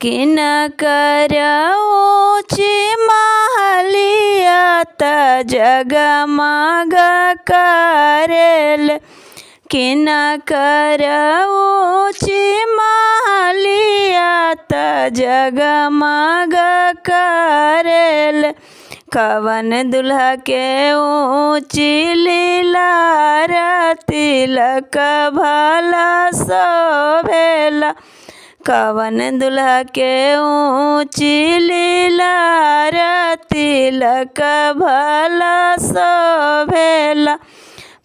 किन कर ऊँची महलिया त जगमग करेल। किन कर ऊँची महलिया त जगमग करेल। कवन दुल्हा के ऊँची लीलार तिलक भला शोभेला। कवन दुल्हा के ऊँची लीलार तिलक भला शोभेला।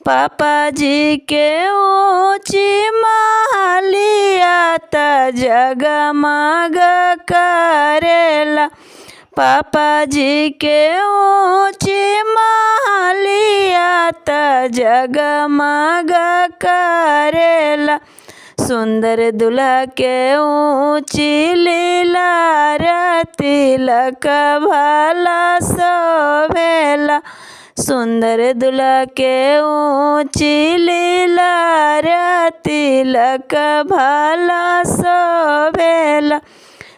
पापा जी के ऊँची महलिया त जगमग करेला। पापा जी के ऊँची महलिया त जगमग करेला। सुंदर दुल्हा के ऊँची लीलार तिलक भला शोभेला। सुंदर दुल्हा के ऊँची लीलार तिलक भला शोभेला।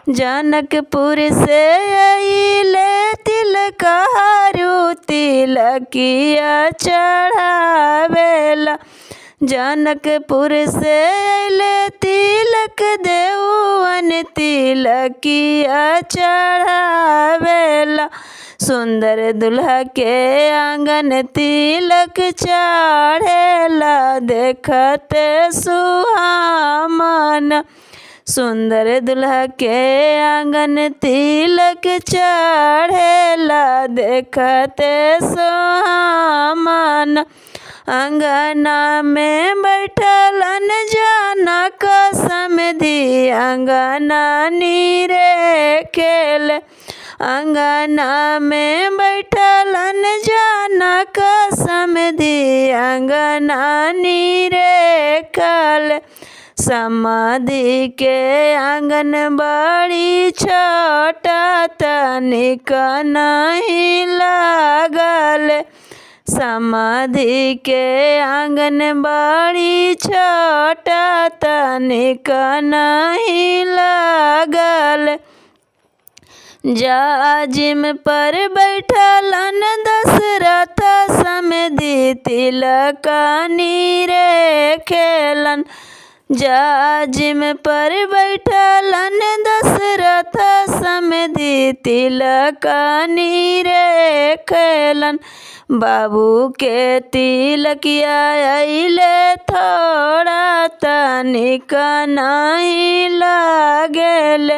जनकपुर से अइले तिलकहरू तिलकिया चढ़ावेला। जनकपुर से अइले तिलक देवन तिलकिया चढ़ावेला। सुंदर दुल्हा के आंगन तिलक चढ़ेला देखते सुहामन। सुंदर दुल्हा के आंगन तिलक चढ़ेला देखते सुहामन। अंगना में बैठलन जनक समधी अंगना नीरे खेल। अंगना में बैठलन जनक समधी अंगना नीरे खेल। समाधि के आंगन बड़ी छोटा तनिक नहीं लागल। समाधि के आंगन बड़ी छोटा तनिक नहीं लागल। जाजिम पर बैठलन दशरथ समधी तिलक नीरे खेलन। जाजिम पर बैठलन दशरथ समधी तिलक नीरे खेलन। बाबू के तिलकिया अइले थोड़ा तनिक नहीं लागेल।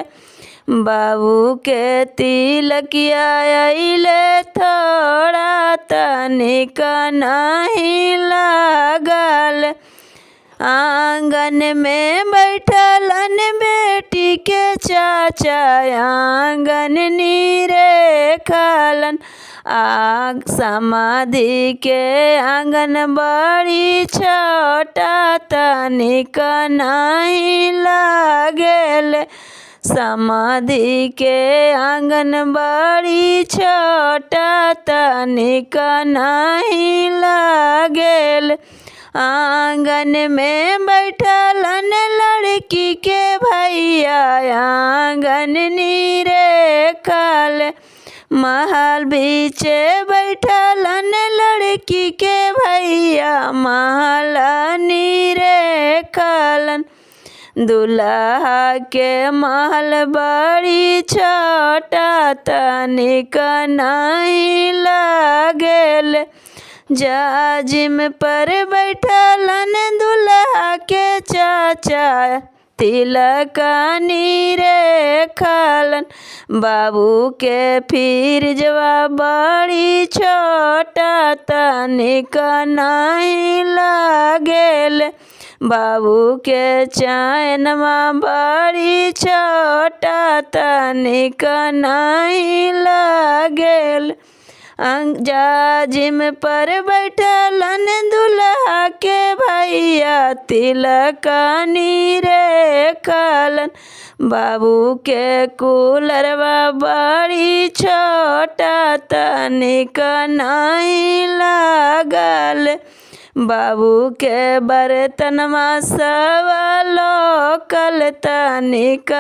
बाबू के तिलकिया अइले थोड़ा तनिक नहीं लागल। आंगन में बैठलन बेटी के चाचा आंगन नीरे खालन। आग समाधि के आंगन बड़ी छोटा तनिक नहीं लागेल। समाधि के आंगन बड़ी छोटा तनिक नहीं लागेल। आंगन में बैठलन लड़की के भैया आंगन नीरे खाल। महल बीचे बैठलन लड़की के भैया महल नीरे खालन। दुल्हा के महल बड़ी छोटा तनिक नहीं लागेल। जाजिम पर बैठलन दुल्हा के चाचा तिलक नीरे खालन। बाबू के फिर जवाब बड़ी छोटा तनिक नहीं लागेल। बाबू के चैनमा बड़ी छोटा तनिक नहीं लागेल। जाजिम पर बैठलन दुल्हा के भैया तिलक नीरे खालन। बाबू के कूलरवा बड़ी छोटा तनिक नहीं लागल। बाबू के बर्तनमा सब लोकल तनिक